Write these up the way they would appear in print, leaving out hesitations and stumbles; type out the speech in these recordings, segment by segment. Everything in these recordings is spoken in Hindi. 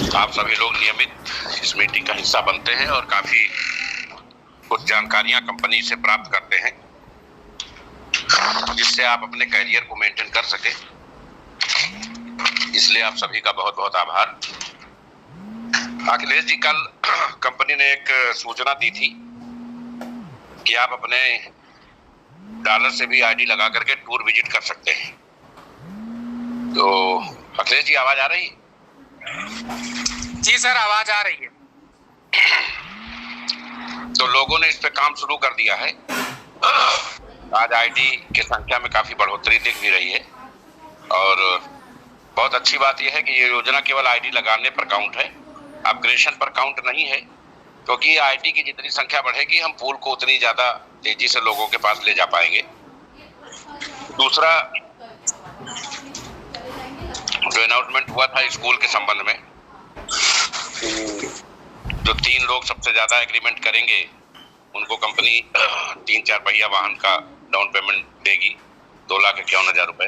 आप सभी लोग नियमित इस मीटिंग का हिस्सा बनते हैं और काफी कुछ जानकारियां कंपनी से प्राप्त करते हैं, जिससे आप अपने करियर को मेंटेन कर सके। इसलिए आप सभी का बहुत बहुत आभार। अखिलेश जी, कल कंपनी ने एक सूचना दी थी कि आप अपने डॉलर से भी आईडी लगा करके टूर विजिट कर सकते हैं। तो अखिलेश जी, आवाज आ रही है? जी सर, आवाज आ रही है। तो लोगों ने इस पे काम शुरू कर दिया है। आज आईडी की संख्या में काफी बढ़ोतरी दिख भी रही है और बहुत अच्छी बात यह है कि ये योजना केवल आईडी लगाने पर काउंट है, अपग्रेडेशन पर काउंट नहीं है, क्योंकि आईडी की जितनी संख्या बढ़ेगी हम पूल को उतनी ज्यादा तेजी से लोगों के पास ले जा पाएंगे। दूसरा जो अनाउंसमेंट हुआ था स्कूल के संबंध में, जो 3 लोग सबसे ज्यादा एग्रीमेंट करेंगे उनको कंपनी 3-4 पहिया वाहन का डाउन पेमेंट देगी, 2,51,000 रुपए।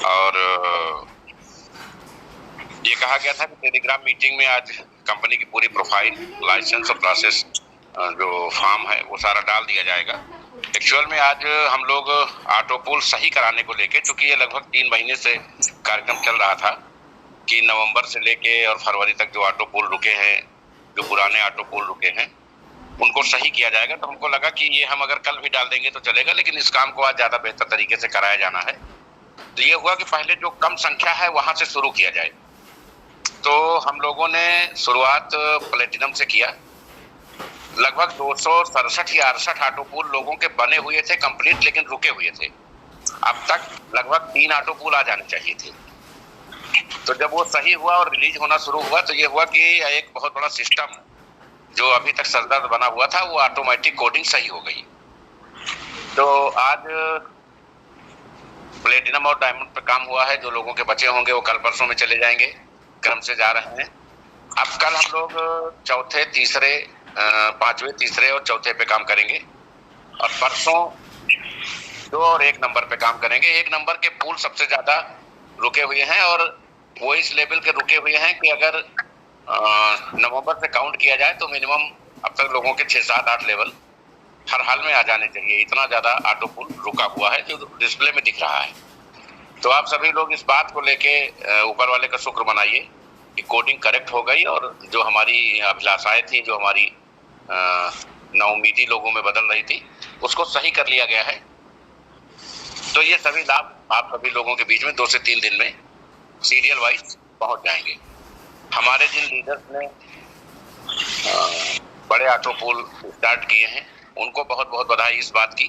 और ये कहा गया था कि टेलीग्राम मीटिंग में आज कंपनी की पूरी प्रोफाइल, लाइसेंस और प्रोसेस जो फॉर्म है वो सारा डाल दिया जाएगा। एक्चुअल में आज हम लोग ऑटो पूल सही कराने को लेके, चूंकि ये लगभग 3 महीने से कार्यक्रम चल रहा था कि नवंबर से लेके और फरवरी तक जो ऑटो पूल रुके हैं, जो पुराने ऑटो पूल रुके हैं, उनको सही किया जाएगा। तो हमको लगा कि ये हम अगर कल भी डाल देंगे तो चलेगा, लेकिन इस काम को आज ज्यादा बेहतर तरीके से कराया जाना है। तो ये हुआ कि पहले जो कम संख्या है वहां से शुरू किया जाए। तो हम लोगों ने शुरुआत प्लेटिनम से किया। लगभग 267 या 68 ऑटो पूल लोगों के बने हुए थे कंप्लीट, लेकिन रुके हुए थे। अब तक लगभग 3 ऑटो पूल आ जाने चाहिए थे। तो जब वो सही हुआ और रिलीज होना शुरू हुआ तो ये हुआ कि एक बहुत बड़ा सिस्टम जो अभी तक सरदर्द बना हुआ था वो ऑटोमेटिक कोडिंग सही हो गई। तो आज प्लेटिनम और डायमंड पे काम हुआ है। जो लोगों के बचे होंगे वो कल परसों में चले जाएंगे, क्रम से जा रहे हैं। अब कल हम लोग चौथे, तीसरे, 5वें, तीसरे और चौथे पे काम करेंगे और परसों 2 और 1 नंबर पे काम करेंगे। 1 नंबर के पूल सबसे ज्यादा रुके हुए हैं और वो इस लेवल के रुके हुए हैं कि अगर नवंबर से काउंट किया जाए तो मिनिमम अब तक लोगों के 6, 7, 8 लेवल हर हाल में आ जाने चाहिए। इतना ज्यादा ऑटो पूल रुका हुआ है जो डिस्प्ले में दिख रहा है। तो आप सभी लोग इस बात को लेके ऊपर वाले का शुक्र मनाइए कि कोडिंग करेक्ट हो गई और जो हमारी अभिलाषाएं थी, जो हमारी नाउमीदी लोगों में बदल रही थी, उसको सही कर लिया गया है। तो ये सभी लाभ आप सभी लोगों के बीच में 2 से 3 दिन में सीरियल वाइज पहुंच जाएंगे। हमारे जिन लीडर्स ने बड़े ऑटो पूल स्टार्ट किए हैं उनको बहुत बहुत बधाई इस बात की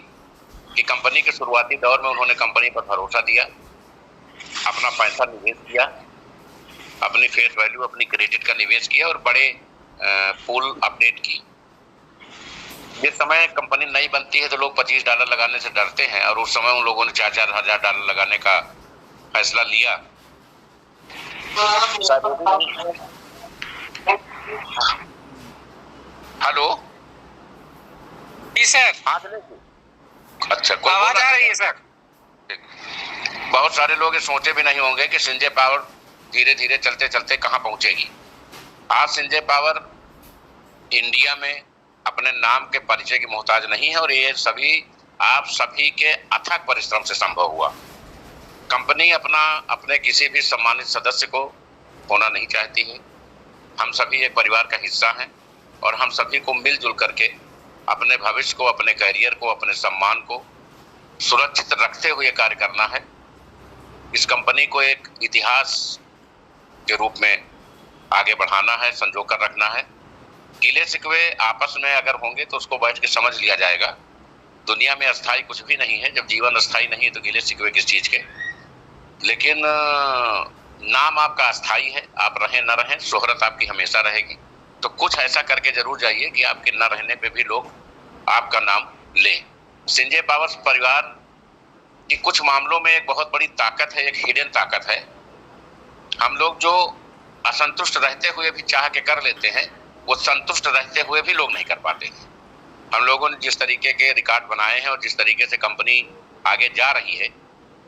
कि कंपनी के शुरुआती दौर में उन्होंने कंपनी पर भरोसा दिया, अपना पैसा निवेश किया, अपनी फेस वैल्यू, अपनी क्रेडिट का निवेश किया और बड़े पूल अपडेट की। जिस समय कंपनी नई बनती है तो लोग $25 लगाने से डरते हैं और उस समय उन लोगों ने $4,000 लगाने का फैसला लिया। हेलो जी सर। अच्छा, आवाज आ रही है सर। बहुत सारे लोग ये सोचे भी नहीं होंगे कि संजय पावर धीरे धीरे चलते चलते कहां पहुंचेगी। आज संजय पावर इंडिया में अपने नाम के परिचय की मोहताज नहीं है और ये सभी आप सभी के अथक परिश्रम से संभव हुआ। कंपनी अपने किसी भी सम्मानित सदस्य को होना नहीं चाहती है। हम सभी एक परिवार का हिस्सा हैं और हम सभी को मिलजुल करके अपने भविष्य को, अपने करियर को, अपने सम्मान को सुरक्षित रखते हुए कार्य करना है। इस कंपनी को एक इतिहास के रूप में आगे बढ़ाना है, संजो कर रखना है। गिले शिकवे आपस में अगर होंगे तो उसको बैठ के समझ लिया जाएगा। दुनिया में अस्थाई कुछ भी नहीं है। जब जीवन अस्थाई नहीं है तो गिले शिकवे किस चीज के। लेकिन नाम आपका अस्थाई है, आप रहें न रहें, शोहरत आपकी हमेशा रहेगी। तो कुछ ऐसा करके जरूर जाइए कि आपके न रहने पे भी लोग आपका नाम लें। संजय पावर परिवार की कुछ मामलों में एक बहुत बड़ी ताकत है, एक हिडन ताकत है। हम लोग जो असंतुष्ट रहते हुए भी चाह के कर लेते हैं, वो संतुष्ट रहते हुए भी लोग नहीं कर पाते। हम लोगों ने जिस तरीके के रिकॉर्ड बनाए हैं और जिस तरीके से कंपनी आगे जा रही है,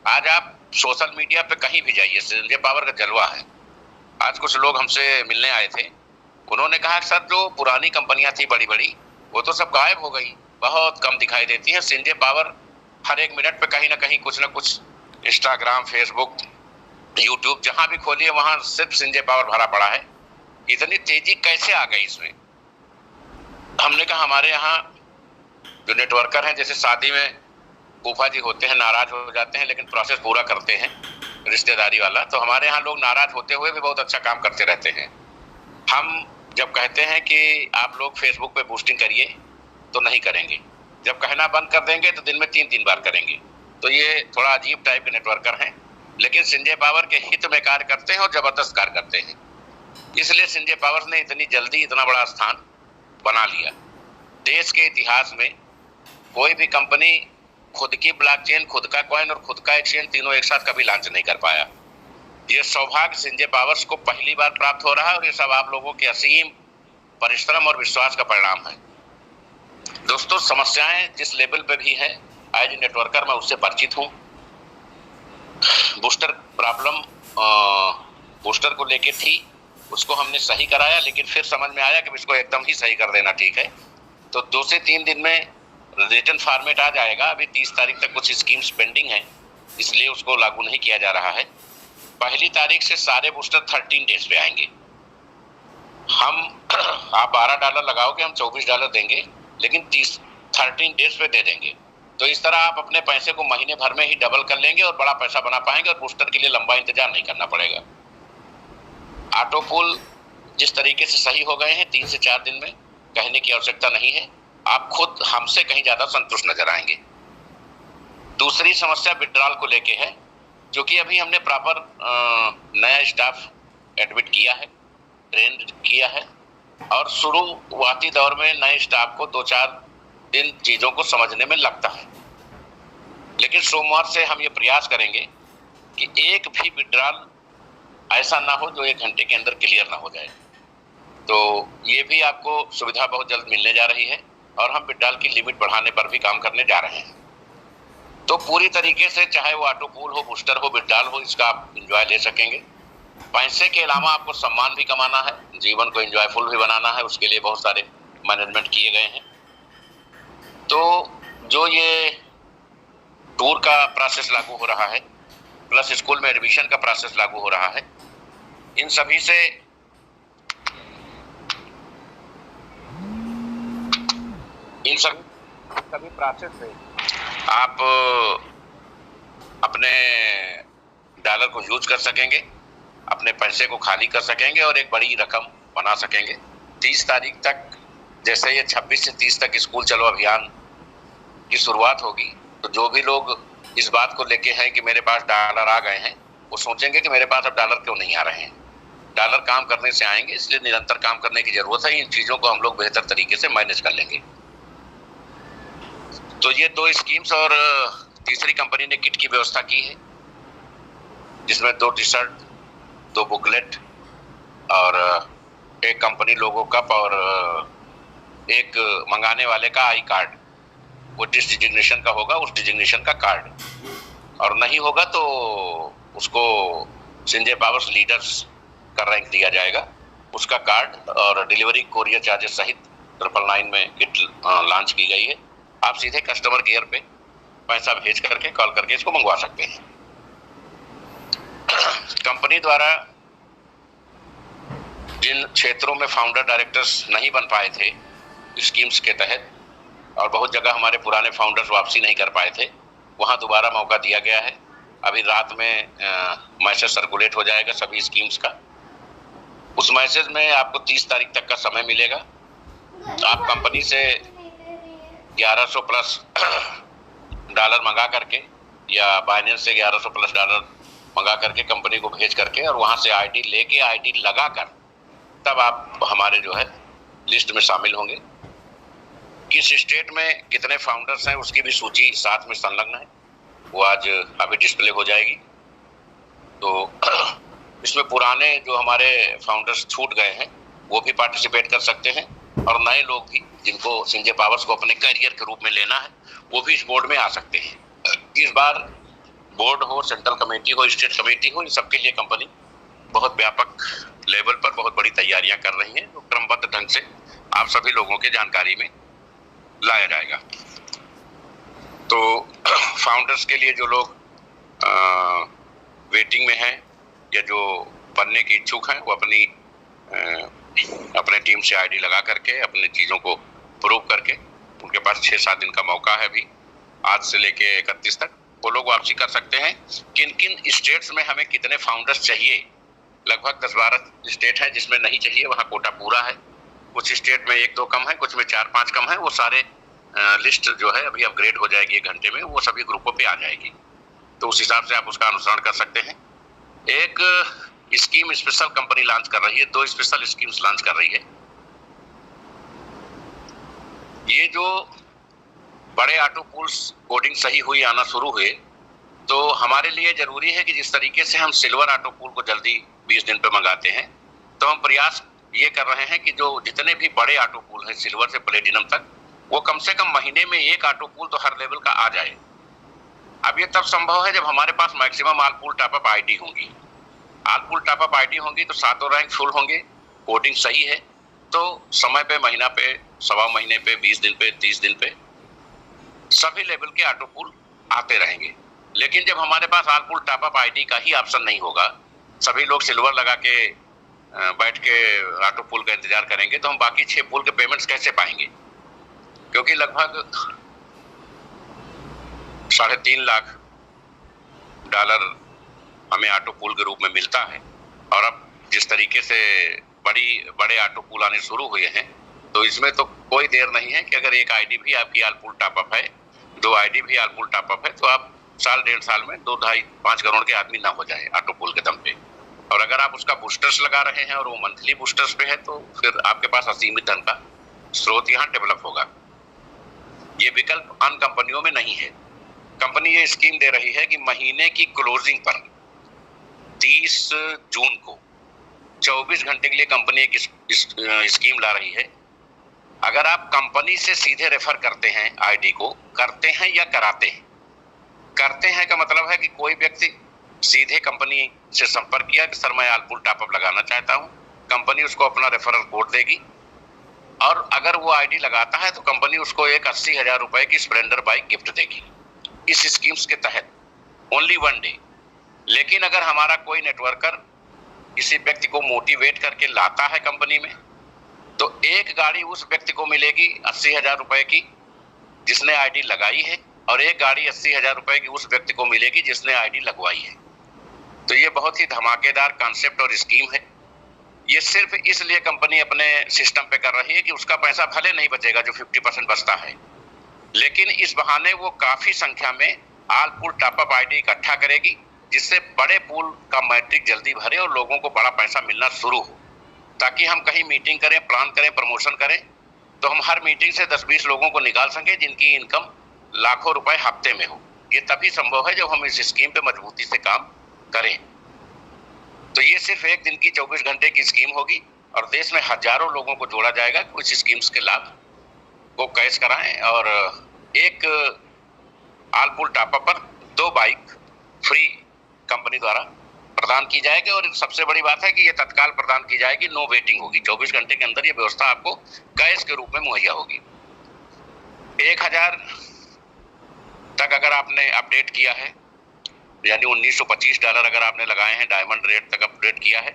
आज आप सोशल मीडिया पे कहीं भी जाइए, संजय पावर का जलवा है। आज कुछ लोग हमसे मिलने आए थे, उन्होंने कहा सर जो पुरानी कंपनियां थी बड़ी बड़ी वो तो सब गायब हो गई, बहुत कम दिखाई देती है। संजय पावर हर एक मिनट पे कहीं ना कहीं कुछ ना कुछ, इंस्टाग्राम, फेसबुक, यूट्यूब जहां भी खोलिए वहां सिर्फ संजय पावर भरा पड़ा है। इतनी तेजी कैसे आ गई इसमें? हमने कहा हमारे यहाँ जो नेटवर्कर हैं, जैसे शादी में फूफा जी होते हैं, नाराज हो जाते हैं लेकिन प्रोसेस पूरा करते हैं, रिश्तेदारी वाला, तो हमारे यहाँ लोग नाराज होते हुए भी बहुत अच्छा काम करते रहते हैं। हम जब कहते हैं कि आप लोग फेसबुक पे पोस्टिंग करिए तो नहीं करेंगे, जब कहना बंद कर देंगे तो दिन में 3-3 बार करेंगे। तो ये थोड़ा अजीब टाइप के नेटवर्कर हैं, लेकिन संजय पावर के हित में कार्य करते हैं और जबरदस्त कार्य करते हैं। इसलिए संजय पावर ने इतनी जल्दी इतना बड़ा स्थान बना लिया। देश के इतिहास में कोई भी कंपनी खुद की ब्लॉकचेन, खुद का कॉइन और खुद का एक्सचेंज तीनों एक साथ कभी लॉन्च नहीं कर पाया। ये सौभाग्य संजय पावर्स को पहली बार प्राप्त हो रहा है और ये सब आप लोगों के असीम परिश्रम और विश्वास का परिणाम है। दोस्तों, समस्याएं जिस लेवल पे भी है, एज नेटवर्कर मैं उससे परिचित हूँ। बूस्टर प्रॉब्लम बूस्टर को लेके थी, उसको हमने सही कराया, लेकिन फिर समझ में आया कि इसको एकदम ही सही कर देना ठीक है। तो 2 से 3 दिन में रिटर्न फॉर्मेट आ जाएगा। अभी 30 तारीख तक कुछ स्कीम्स पेंडिंग है, इसलिए उसको लागू नहीं किया जा रहा है। पहली तारीख से सारे बूस्टर 13 डेज पे आएंगे। आप $12 लगाओगे, हम $24 देंगे, लेकिन 13 डेज पे दे देंगे। तो इस तरह आप अपने पैसे को महीने भर में ही डबल कर लेंगे और बड़ा पैसा बना पाएंगे और बूस्टर के लिए लंबा इंतजार नहीं करना पड़ेगा। ऑटो पुल जिस तरीके से सही हो गए हैं, 3 से 4 दिन में, कहने की आवश्यकता नहीं है। आप खुद हमसे कहीं ज्यादा संतुष्ट नजर आएंगे। दूसरी समस्या विड्रॉल को लेके है, क्योंकि अभी हमने प्रॉपर नया स्टाफ एडमिट किया है, ट्रेन किया है, और शुरुआती दौर में नए स्टाफ को 2-4 दिन चीजों को समझने में लगता है। लेकिन सोमवार से हम ये प्रयास करेंगे कि एक भी विड्रॉल ऐसा ना हो जो 1 घंटे के अंदर क्लियर ना हो जाए। तो ये भी आपको सुविधा बहुत जल्द मिलने जा रही है और हम विड्रॉल की लिमिट बढ़ाने पर भी काम करने जा रहे हैं। तो पूरी तरीके से चाहे वो ऑटो पूल हो, बूस्टर हो, विड्रॉल हो, इसका आप एंजॉय ले सकेंगे। पैसे के अलावा आपको सम्मान भी कमाना है, जीवन को एंजॉयफुल भी बनाना है, उसके लिए बहुत सारे मैनेजमेंट किए गए हैं। तो जो ये टूर का प्रोसेस लागू हो रहा है, प्लस स्कूल में एडमिशन का प्रोसेस लागू हो रहा है, इन सभी से सभी प्रोसेस से आप अपने डॉलर को यूज कर सकेंगे, अपने पैसे को खाली कर सकेंगे और एक बड़ी रकम बना सकेंगे। 30 तारीख तक, जैसे ये 26 से 30 तक स्कूल चलो अभियान की शुरुआत होगी, तो जो भी लोग इस बात को लेके हैं कि मेरे पास डॉलर आ गए हैं, वो सोचेंगे कि मेरे पास अब डॉलर क्यों नहीं आ रहे हैं। डॉलर काम करने से आएंगे, इसलिए निरंतर काम करने की जरूरत है। इन चीजों को हम लोग बेहतर तरीके से मैनेज कर लेंगे। तो ये 2 स्कीम्स और तीसरी कंपनी ने किट की व्यवस्था की है, जिसमें 2 टी-शर्ट, 2 बुकलेट और एक कंपनी लोगो कप और एक मंगाने वाले का आई कार्ड, वो जिस डिजिग्नेशन का होगा उस डिजिग्नेशन का कार्ड, और नहीं होगा तो उसको संजय पावर्स लीडर्स का रैंक दिया जाएगा, उसका कार्ड और डिलीवरी कोरियर चार्जेस सहित 999 में किट लॉन्च की गई है। आप सीधे कस्टमर केयर पे पैसा भेज करके, कॉल करके इसको मंगवा सकते हैं। कंपनी द्वारा जिन क्षेत्रों में फाउंडर डायरेक्टर्स नहीं बन पाए थे स्कीम्स के तहत, और बहुत जगह हमारे पुराने फाउंडर्स वापसी नहीं कर पाए थे, वहां दोबारा मौका दिया गया है। अभी रात में मैसेज सर्कुलेट हो जाएगा सभी स्कीम्स का। उस मैसेज में आपको 30 तारीख तक का समय मिलेगा। आप कंपनी से 1100 प्लस डॉलर मंगा करके या बाइनेंस से 1100 प्लस डॉलर मंगा करके कंपनी को भेज करके और वहां से आईडी लेके, आईडी लगा कर, तब आप हमारे जो है लिस्ट में शामिल होंगे। किस स्टेट में कितने फाउंडर्स हैं उसकी भी सूची साथ में संलग्न है, वो आज अभी डिस्प्ले हो जाएगी। तो इसमें पुराने जो हमारे फाउंडर्स छूट गए हैं वो भी पार्टिसिपेट कर सकते हैं, और नए लोग भी जिनको संजय पावर्स को अपने करियर के रूप में लेना है वो भी इस बोर्ड में आ सकते हैं। इस बार बोर्ड हो, सेंट्रल कमेटी हो, स्टेट कमेटी हो, इन सबके लिए कंपनी बहुत व्यापक बड़ी तैयारियां कर रही हैं, जो क्रमबद्ध ढंग से आप सभी लोगों के जानकारी में लाया जाएगा। तो फाउंडर्स के लिए जो लोग वेटिंग में हैं या जो बनने के इच्छुक हैं, वो अपने टीम से आईडी लगा करके अपने चीज़ों को प्रूव करके, उनके पास 6-7 दिन का मौका है अभी, आज से लेके 31 तक वो लोग वापसी कर सकते हैं। किन किन स्टेट्स में हमें कितने फाउंडर्स चाहिए, लगभग 10-12 स्टेट है जिसमें नहीं चाहिए, वहाँ कोटा पूरा है। कुछ स्टेट में 1-2 कम है, कुछ में 4-5 कम है। वो सारे लिस्ट जो है अभी अपग्रेड हो जाएगी 1 घंटे में, वो सभी ग्रुपों पे आ जाएगी, तो उस हिसाब से आप उसका अनुसरण कर सकते हैं। एक स्कीम स्पेशल कंपनी लॉन्च कर रही है, 2 स्पेशल स्कीम्स लॉन्च कर रही है। ये जो बड़े ऑटो पूल्स कोडिंग सही हुई, आना शुरू हुए, तो हमारे लिए जरूरी है कि जिस तरीके से हम सिल्वर ऑटो पूल को जल्दी 20 दिन पे मंगाते हैं, तो हम प्रयास ये कर रहे हैं कि जो जितने भी बड़े ऑटो पूल हैं सिल्वर से प्लेटिनम तक, वो कम से कम महीने में 1 ऑटो पूल तो हर लेवल का आ जाए। अब ये तब संभव है जब हमारे पास maximum all pool top up ID होंगी। All pool top up ID होंगी तो 7 रैंक फुल होंगे, कोडिंग सही है, तो समय पे, महीना पे, सवा महीने पे, 20 दिन पे, 30 दिन पे सभी लेवल के ऑटो पूल आते रहेंगे। लेकिन जब हमारे पास all pool top up ID का ही ऑप्शन नहीं होगा, सभी लोग सिल्वर लगा के बैठ के ऑटो पूल का इंतजार करेंगे, तो हम बाकी 6 पूल के पेमेंट्स कैसे पाएंगे? क्योंकि लगभग $3.5 लाख हमें ऑटो पूल के रूप में मिलता है। और अब जिस तरीके से बड़े ऑटो पूल आने शुरू हुए हैं, तो इसमें तो कोई देर नहीं है कि अगर एक आईडी भी आपकी ऑल पूल टॉप अप है, 2 आईडी भी ऑल पूल टॉप अप है, तो आप साल 1.5 साल में 2-2.5-5 करोड़ के आदमी ना हो जाए ऑटो पूल के दम पे। और अगर आप उसका बूस्टर्स लगा रहे हैं और वो मंथली बूस्टर्स पे है, तो फिर आपके पास असीमित धन का स्रोत यहाँ डेवलप होगा। ये विकल्प अन्य कंपनियों में नहीं है। कंपनी ये स्कीम दे रही है कि महीने की क्लोजिंग पर 30 जून को 24 घंटे के लिए कंपनी एक स्कीम ला रही है। अगर आप कंपनी से सीधे रेफर करते हैं आईडी को, करते हैं या कराते हैं, करते हैं का मतलब है कि कोई व्यक्ति सीधे कंपनी से संपर्क किया कि सर मैं ऑल पूल टॉप अप लगाना चाहता हूं, कंपनी उसको अपना रेफरल कोड देगी, और अगर वो आईडी लगाता है तो कंपनी उसको एक 80,000 रुपए की स्प्लेंडर बाइक गिफ्ट देगी इस स्कीम्स के तहत, ओनली 1 डे। लेकिन अगर हमारा कोई नेटवर्कर किसी व्यक्ति को मोटिवेट करके लाता है कंपनी में, तो एक गाड़ी उस व्यक्ति को मिलेगी 80,000 रुपए की जिसने आईडी लगाई है, और एक गाड़ी 80,000 रुपए की उस व्यक्ति को मिलेगी जिसने आईडी लगवाई है। तो ये बहुत ही धमाकेदार कॉन्सेप्ट और स्कीम है। ये सिर्फ इसलिए कंपनी अपने सिस्टम पे कर रही है कि उसका पैसा भले नहीं बचेगा जो 50% बचता है, लेकिन इस बहाने वो काफी संख्या में all pool top up ID इकट्ठा करेगी, जिससे बड़े पूल का मैट्रिक जल्दी भरे और लोगों को बड़ा पैसा मिलना शुरू हो, ताकि हम कहीं मीटिंग करें, प्लान करें, प्रमोशन करें, तो हम हर मीटिंग से 10-20 लोगों को निकाल सकें जिनकी इनकम लाखों रुपए हफ्ते में हो। ये तभी संभव है जब हम इस स्कीम पे मजबूती से काम करें। तो ये सिर्फ 1 दिन की 24 घंटे की स्कीम होगी और देश में हजारों लोगों को जोड़ा जाएगा कुछ स्कीम्स के लाभ को कैश कराएं, और एक ऑल पूल टॉप अप पर 2 बाइक फ्री कंपनी द्वारा प्रदान की जाएगी। और सबसे बड़ी बात है कि ये तत्काल प्रदान की जाएगी, नो वेटिंग होगी। 24 घंटे के अंदर ये व्यवस्था आपको कैश के रूप में मुहैया होगी। 1000 तक अगर आपने अपडेट किया है, यानी $1925 अगर आपने लगाए हैं, डायमंड रेट तक अपडेट किया है,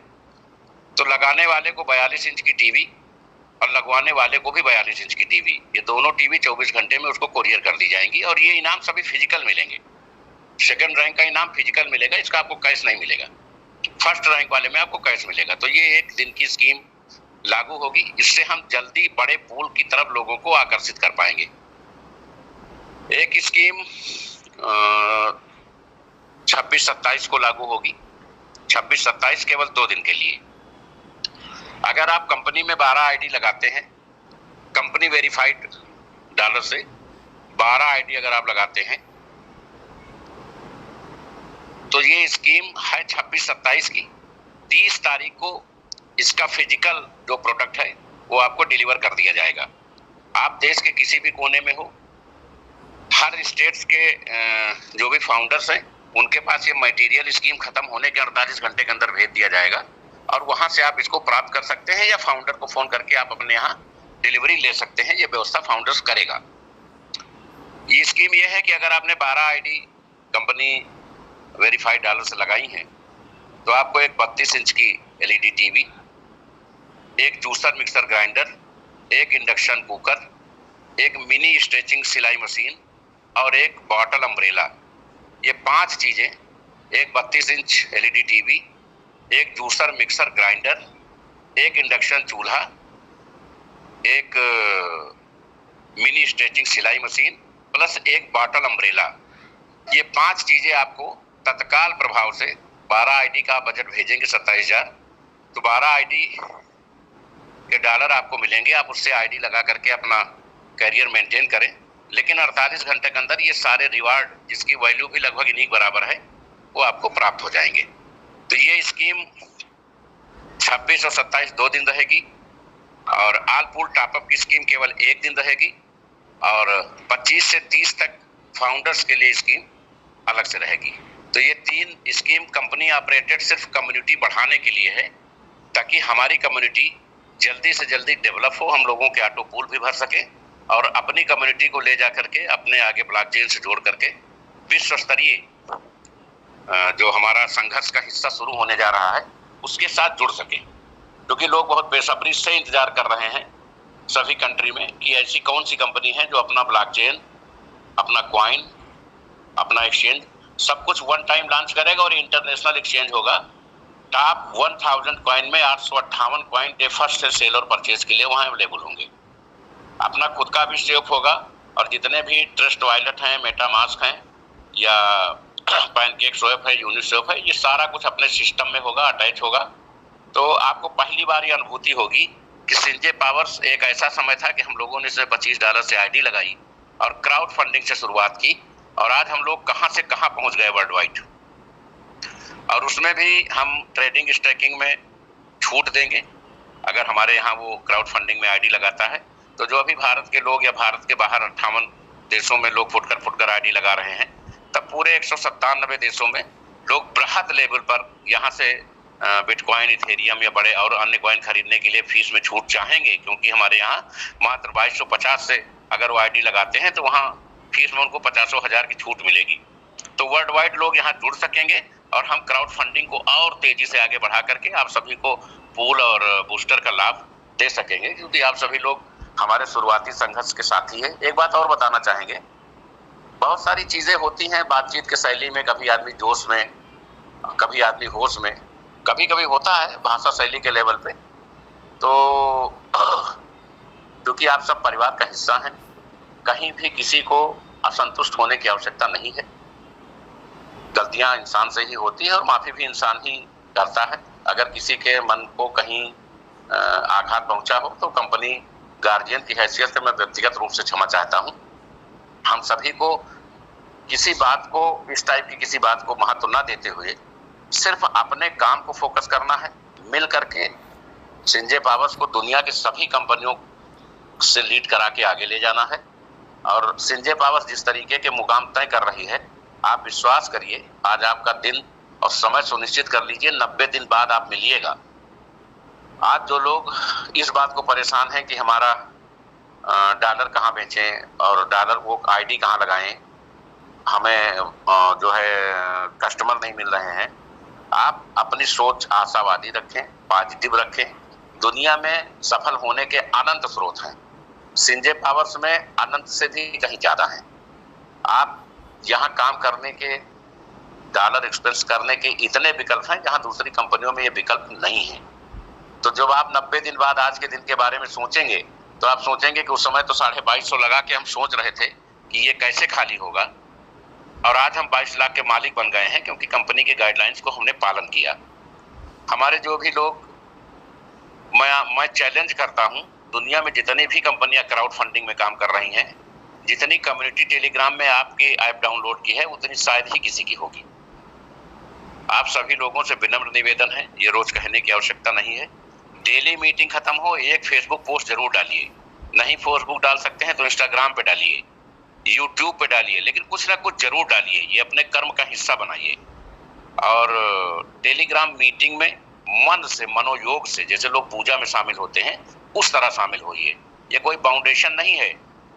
तो लगाने वाले को 42 इंच की टीवी और लगवाने वाले को भी 42 इंच की टीवी, ये दोनों टीवी 24 घंटे में उसको कोरियर कर दी जाएंगी। और ये इनाम सभी फिजिकल मिलेंगे। सेकंड रैंक का इनाम फिजिकल मिलेगा, इसका आपको कैश नहीं मिलेगा। फर्स्ट रैंक वाले में आपको कैश मिलेगा। तो ये 1 दिन की स्कीम लागू होगी। इससे हम जल्दी बड़े पूल की तरफ लोगों को आकर्षित कर पाएंगे। एक स्कीम 26-27 को लागू होगी। 26-27 केवल 2 दिन के लिए। अगर आप कंपनी में 12 आईडी लगाते हैं, कंपनी वेरीफाइड डॉलर से 12 आईडी अगर आप लगाते हैं, तो ये स्कीम है 26-27 की। 30 तारीख को इसका फिजिकल जो प्रोडक्ट है वो आपको डिलीवर कर दिया जाएगा। आप देश के किसी भी कोने में हो, हर स्टेट्स के जो भी फाउंडर्स हैं उनके पास ये मटेरियल स्कीम खत्म होने के 48 घंटे के अंदर भेज दिया जाएगा। और वहां से आप इसको प्राप्त कर सकते हैं, या फाउंडर को फोन करके आप अपने यहाँ डिलीवरी ले सकते हैं। ये व्यवस्था फाउंडर्स करेगा। ये स्कीम ये है कि अगर आपने 12 आईडी कंपनी वेरीफाइड डॉलर से लगाई हैं तो आपको एक 32 इंच की एलईडी टीवी, एक जूसर मिक्सर ग्राइंडर, एक इंडक्शन कुकर, एक मिनी स्ट्रेचिंग सिलाई मशीन और एक बॉटल अम्ब्रेला, ये 5 चीजें, एक 32 इंच एलईडी टीवी, एक जूसर मिक्सर ग्राइंडर, एक इंडक्शन चूल्हा, एक मिनी स्ट्रेचिंग सिलाई मशीन प्लस एक बॉटल अम्ब्रेला, ये 5 चीजें आपको तत्काल प्रभाव से 12 आईडी का बजट भेजेंगे 27,000, तो 12 आईडी के डॉलर आपको मिलेंगे। आप उससे आईडी लगा करके अपना करियर मेंटेन करें, लेकिन 48 घंटे के अंदर ये सारे रिवार्ड, जिसकी वैल्यू भी लगभग इन्हीं बराबर है, वो आपको प्राप्त हो जाएंगे। तो ये स्कीम 26 और 27 2 दिन रहेगी, और ऑल पूल टॉपअप की स्कीम केवल 1 दिन रहेगी, और 25 से 30 तक फाउंडर्स के लिए स्कीम अलग से रहेगी। तो ये 3 स्कीम कंपनी ऑपरेटेड सिर्फ कम्युनिटी बढ़ाने के लिए है, ताकि हमारी कम्युनिटी जल्दी से जल्दी डेवलप हो, हम लोगों के ऑटो पूल भी भर सके और अपनी कम्युनिटी को ले जा करके अपने आगे ब्लॉकचेन से जोड़ करके विश्व स्तरीय जो हमारा संघर्ष का हिस्सा शुरू होने जा रहा है उसके साथ जुड़ सके। क्योंकि लोग बहुत बेसब्री से इंतजार कर रहे हैं सभी कंट्री में कि ऐसी कौन सी कंपनी है जो अपना ब्लॉकचेन, अपना कॉइन, अपना एक्सचेंज सब कुछ वन टाइम लॉन्च करेगा और इंटरनेशनल एक्सचेंज होगा। टॉप 1000 कॉइन में 858 कॉइन डे फर्स्ट सेल और परचेज के लिए वहाँ अवेलेबल होंगे। अपना खुद का भी सेफ होगा, और जितने भी ट्रस्ट वॉलेट हैं, मेटामास्क हैं या पैनकेक स्वैप है, यूनिस्वैप है, ये सारा कुछ अपने सिस्टम में होगा, अटैच होगा। तो आपको पहली बार ये अनुभूति होगी कि सिंजे पावर्स एक ऐसा समय था कि हम लोगों ने इसमें $25 से आईडी लगाई और क्राउड फंडिंग से शुरुआत की, और आज हम लोग कहां से कहां पहुंच गए वर्ल्ड वाइड। और उसमें भी हम ट्रेडिंग स्टैकिंग में छूट देंगे अगर हमारे यहाँ वो क्राउड फंडिंग में आईडी लगाता है। तो जो अभी भारत के लोग या भारत के बाहर 58 देशों में लोग फुटकर आईडी लगा रहे हैं, तब पूरे 197 देशों में लोग बृहद लेवल पर यहाँ से बिटकॉइन, इथेरियम या बड़े और अन्य कॉइन खरीदने के लिए फीस में छूट चाहेंगे, क्योंकि हमारे यहाँ मात्र 2250 से अगर वो आईडी लगाते हैं तो वहाँ फीस में उनको 50,000 की छूट मिलेगी। तो वर्ल्ड वाइड लोग यहाँ जुड़ सकेंगे और हम क्राउड फंडिंग को और तेजी से आगे बढ़ा करके आप सभी को पूल और बूस्टर का लाभ दे सकेंगे, क्योंकि आप सभी लोग हमारे शुरुआती संघर्ष के साथी है। एक बात और बताना चाहेंगे, बहुत सारी चीजें होती हैं बातचीत के शैली में, कभी आदमी जोश में, कभी आदमी होश में, कभी कभी होता है भाषा शैली के लेवल पे। तो क्योंकि आप सब परिवार का हिस्सा हैं, कहीं भी किसी को असंतुष्ट होने की आवश्यकता नहीं है। गलतियां इंसान से ही होती है और माफी भी इंसान ही करता है। अगर किसी के मन को कहीं आघात पहुंचा हो तो कंपनी गार्जियन की हैसियत से मैं व्यक्तिगत रूप से क्षमा चाहता हूं। हम सभी को किसी बात को, इस टाइप की किसी बात को महत्व न देते हुए सिर्फ अपने काम को फोकस करना है। मिल करके सिंजे पावर्स को दुनिया की सभी कंपनियों से लीड करा के आगे ले जाना है। और सिंजे पावर्स जिस तरीके के मुकाम तय कर रही है, आप विश्वास करिए, आज आपका दिन और समय सुनिश्चित कर लीजिए, 90 दिन बाद आप मिलिएगा। आज जो लोग इस बात को परेशान हैं कि हमारा डॉलर कहाँ बेचें और डॉलर वो आईडी कहाँ लगाएं, हमें जो है कस्टमर नहीं मिल रहे हैं, आप अपनी सोच आशावादी रखें, पॉजिटिव रखें। दुनिया में सफल होने के अनंत स्रोत हैं, सिंजे पावर्स में अनंत से भी कहीं ज्यादा हैं। आप यहाँ काम करने के, डॉलर एक्सपेंस करने के इतने विकल्प हैं जहाँ दूसरी कंपनियों में ये विकल्प नहीं है। तो जब आप 90 दिन बाद आज के दिन के बारे में सोचेंगे तो आप सोचेंगे कि उस समय तो 2250 लगा के हम सोच रहे थे कि ये कैसे खाली होगा, और आज हम 22 लाख के मालिक बन गए हैं क्योंकि कंपनी के गाइडलाइंस को हमने पालन किया। हमारे जो भी लोग, मैं चैलेंज करता हूं, दुनिया में जितनी भी कंपनियां क्राउड फंडिंग में काम कर रही हैं, जितनी कम्युनिटी टेलीग्राम में आपकी ऐप डाउनलोड की है उतनी शायद ही किसी की होगी। आप सभी लोगों से विनम्र निवेदन है, ये रोज कहने की आवश्यकता नहीं है, डेली मीटिंग खत्म हो एक फेसबुक पोस्ट जरूर डालिए। नहीं फेसबुक डाल सकते हैं तो इंस्टाग्राम पे डालिए, यूट्यूब पे डालिए, लेकिन कुछ ना कुछ जरूर डालिए, ये अपने कर्म का हिस्सा बनाइए। और टेलीग्राम मीटिंग में मन से, मनोयोग से, जैसे लोग पूजा में शामिल होते हैं उस तरह शामिल होइए। ये कोई फाउंडेशन नहीं है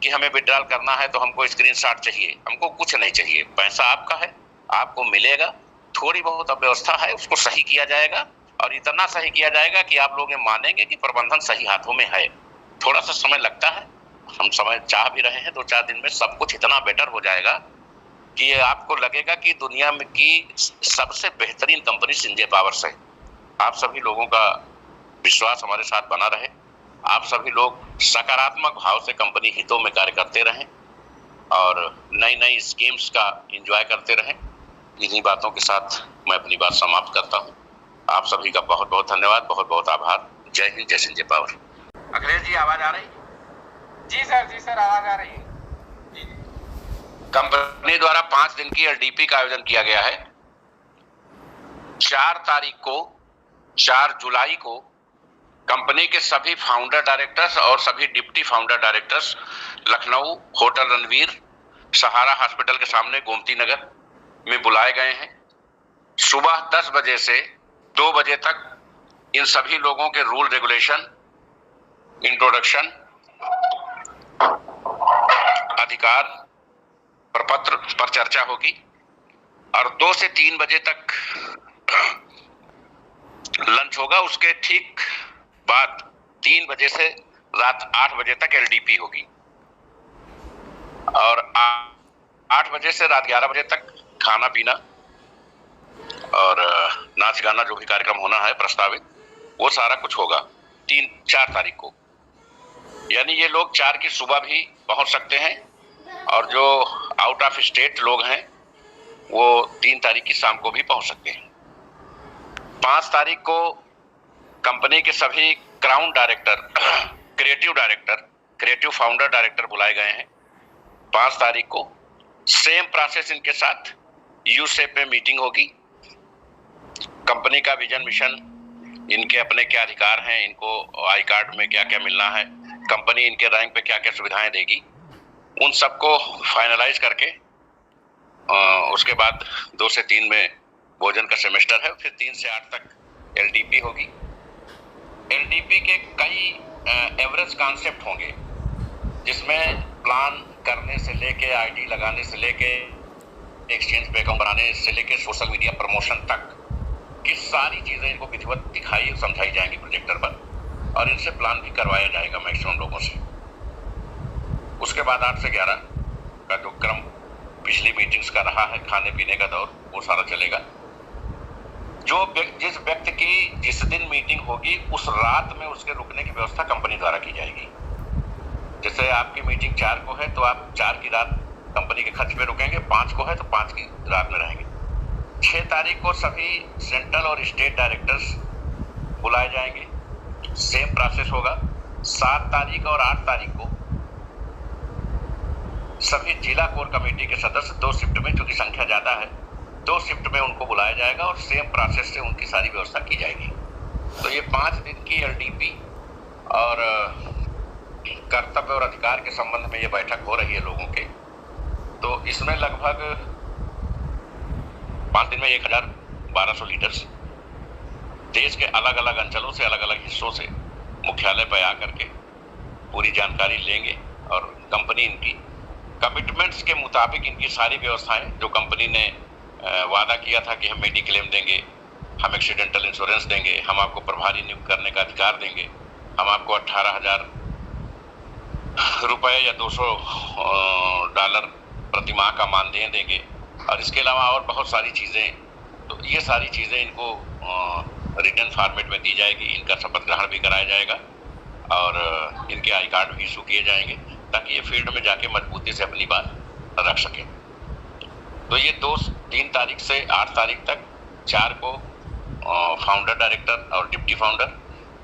कि हमें विड्रॉल करना है तो हमको स्क्रीनशॉट चाहिए, हमको कुछ नहीं चाहिए। पैसा आपका है, आपको मिलेगा। थोड़ी बहुत अव्यवस्था है, उसको सही किया जाएगा, और इतना सही किया जाएगा कि आप लोग ये मानेंगे कि प्रबंधन सही हाथों में है। थोड़ा सा समय लगता है, हम समय चाह भी रहे हैं, 2-4 दिन में सब कुछ इतना बेटर हो जाएगा कि आपको लगेगा कि दुनिया में की सबसे बेहतरीन कंपनी संजय पावर्स है। आप सभी लोगों का विश्वास हमारे साथ बना रहे, आप सभी लोग सकारात्मक भाव से कंपनी हितों में कार्य करते रहें और नई नई स्कीम्स का एंजॉय करते रहें। इन्हीं बातों के साथ मैं अपनी बात समाप्त करता हूं। आप सभी का बहुत बहुत धन्यवाद, बहुत बहुत आभार। जय हिंद, जय संजय पावर। अखिलेश जी, आवाज आ रही? जी सर आवाज आ रही है। कंपनी द्वारा 5 दिन की एलडीपी का आयोजन किया गया है। 4 जुलाई को कंपनी के सभी फाउंडर डायरेक्टर्स और सभी deputy founder directors Lucknow hotel Ranveer, Sahara hospital के सामने गोमती नगर में बुलाए गए हैं। सुबह 10 बजे से 2 बजे तक इन सभी लोगों के रूल रेगुलेशन, इंट्रोडक्शन, अधिकार प्रपत्र पर चर्चा होगी और 2 से 3 बजे तक लंच होगा। उसके ठीक बाद 3 बजे से रात 8 बजे तक एलडीपी होगी और 8 बजे से रात 11 बजे तक खाना पीना और नाच गाना, जो भी कार्यक्रम होना है प्रस्तावित, वो सारा कुछ होगा 3-4 तारीख को। यानी ये लोग 4 की सुबह भी पहुंच सकते हैं और जो आउट ऑफ स्टेट लोग हैं वो 3 तारीख की शाम को भी पहुंच सकते हैं। 5 तारीख को कंपनी के सभी crown director, creative director, creative founder director बुलाए गए हैं। 5 तारीख को सेम प्रोसेस इनके साथ यू शेप में मीटिंग होगी। कंपनी का विजन, मिशन, इनके अपने क्या अधिकार हैं, इनको आई कार्ड में क्या क्या मिलना है, कंपनी इनके रैंक पे क्या क्या सुविधाएं देगी, उन सबको फाइनलाइज करके उसके बाद 2 से 3 में भोजन का सेमेस्टर है। फिर 3 से 8 तक एलडीपी होगी। एलडीपी के कई एवरेज कॉन्सेप्ट होंगे जिसमें प्लान करने से लेके, आईडी लगाने से लेके, एक्सचेंज पे अकाउंट बनाने से लेके सोशल मीडिया प्रमोशन तक की सारी चीजें इनको विधिवत दिखाई और समझाई जाएंगी प्रोजेक्टर पर, और इनसे प्लान भी करवाया जाएगा मैक्सिमम लोगों से। उसके बाद 8 से 11 का जो क्रम पिछली मीटिंग्स का रहा है, खाने पीने का दौर, वो सारा चलेगा। जिस व्यक्ति की जिस दिन मीटिंग होगी उस रात में उसके रुकने की व्यवस्था कंपनी द्वारा की जाएगी। जैसे आपकी मीटिंग 4 को है तो आप 4 की रात कंपनी के खर्च पे रुकेंगे, 5 को है तो 5 की रात में रहेंगे। 6 तारीख को सभी सेंट्रल और स्टेट डायरेक्टर्स बुलाए जाएंगे, सेम प्रोसेस होगा। 7 तारीख और 8 तारीख को सभी जिला कोर कमेटी के सदस्य 2 शिफ्ट में, क्योंकि संख्या ज्यादा है, 2 शिफ्ट में उनको बुलाया जाएगा और सेम प्रोसेस से उनकी सारी व्यवस्था की जाएगी। तो ये 5 दिन की एलडीपी और कर्तव्य और अधिकार के संबंध में ये बैठक हो रही है लोगों के। तो इसमें लगभग 5 दिन में 1200 लीडर्स देश के अलग अलग अंचलों से, अलग अलग हिस्सों से मुख्यालय पर आकर के पूरी जानकारी लेंगे और कंपनी इनकी कमिटमेंट्स के मुताबिक इनकी सारी व्यवस्थाएं, जो कंपनी ने वादा किया था कि हम मेडिक्लेम देंगे, हम एक्सीडेंटल इंश्योरेंस देंगे, हम आपको प्रभारी नियुक्त करने का अधिकार देंगे, हम आपको 18,000 रुपए या $200 प्रति माह का मानदेय देंगे, और इसके अलावा और बहुत सारी चीज़ें। तो ये सारी चीज़ें इनको रिटर्न फॉर्मेट में दी जाएगी। इनका शपथ ग्रहण भी कराया जाएगा और इनके आई कार्ड भी इशू किए जाएंगे ताकि ये फील्ड में जाके मजबूती से अपनी बात रख सकें। तो ये 3 तारीख से 8 तारीख तक 4 को फाउंडर डायरेक्टर और डिप्टी फाउंडर,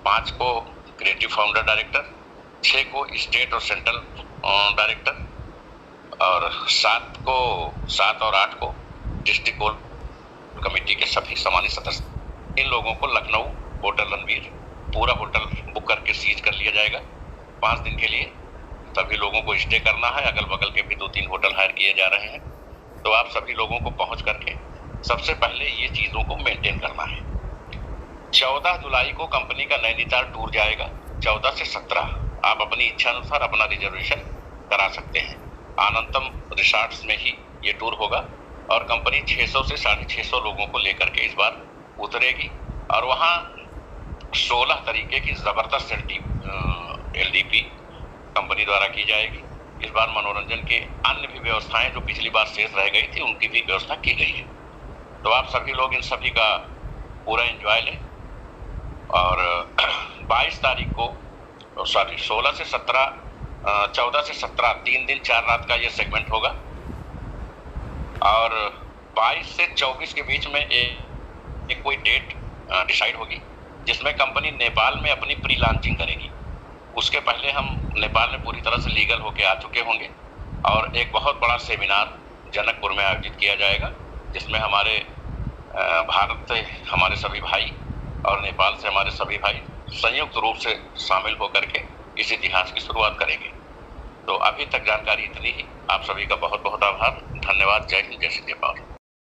5 को क्रिएटिव फाउंडर डायरेक्टर, 6 को स्टेट और सेंट्रल डायरेक्टर, और 7 और 8 को डिस्ट्रिक्ट कोर कमेटी के सभी सम्मानित सदस्य। इन लोगों को लखनऊ होटल रणवीर पूरा होटल बुक करके सीज कर लिया जाएगा 5 दिन के लिए। सभी लोगों को स्टे करना है, अगल बगल के भी 2-3 होटल हायर किए जा रहे हैं। तो आप सभी लोगों को पहुंच करके सबसे पहले ये चीज़ों को मेंटेन करना है। 14 जुलाई को कंपनी का नैनीताल टूर जाएगा। 14 से 17 आप अपनी इच्छा अनुसार अपना रिजर्वेशन करा सकते हैं। आनंदम रिसॉर्ट्स में ही ये टूर होगा और कंपनी 600 से 650 लोगों को लेकर के इस बार उतरेगी और वहाँ 16 तरीके की जबरदस्त LDP कंपनी द्वारा की जाएगी। इस बार मनोरंजन के अन्य भी व्यवस्थाएं जो पिछली बार शेष रह गई थी उनकी भी व्यवस्था की गई है। तो आप सभी लोग इन सभी का पूरा एंजॉय लें। और 22 तारीख को 16 से 17 14 से 17 3 दिन 4 रात का ये सेगमेंट होगा और 22 से 24 के बीच में एक कोई डेट डिसाइड होगी जिसमें कंपनी नेपाल में अपनी प्री लॉन्चिंग करेगी। उसके पहले हम नेपाल में पूरी तरह से लीगल होके आ चुके होंगे और एक बहुत बड़ा सेमिनार जनकपुर में आयोजित किया जाएगा जिसमें हमारे भारत से हमारे सभी भाई और नेपाल से हमारे सभी भाई संयुक्त रूप से शामिल होकर के इस इतिहास की शुरुआत करेंगे। तो अभी तक जानकारी इतनी ही। आप सभी का बहुत बहुत आभार, धन्यवाद। जय हिंद, जय सिंह, जय भारत।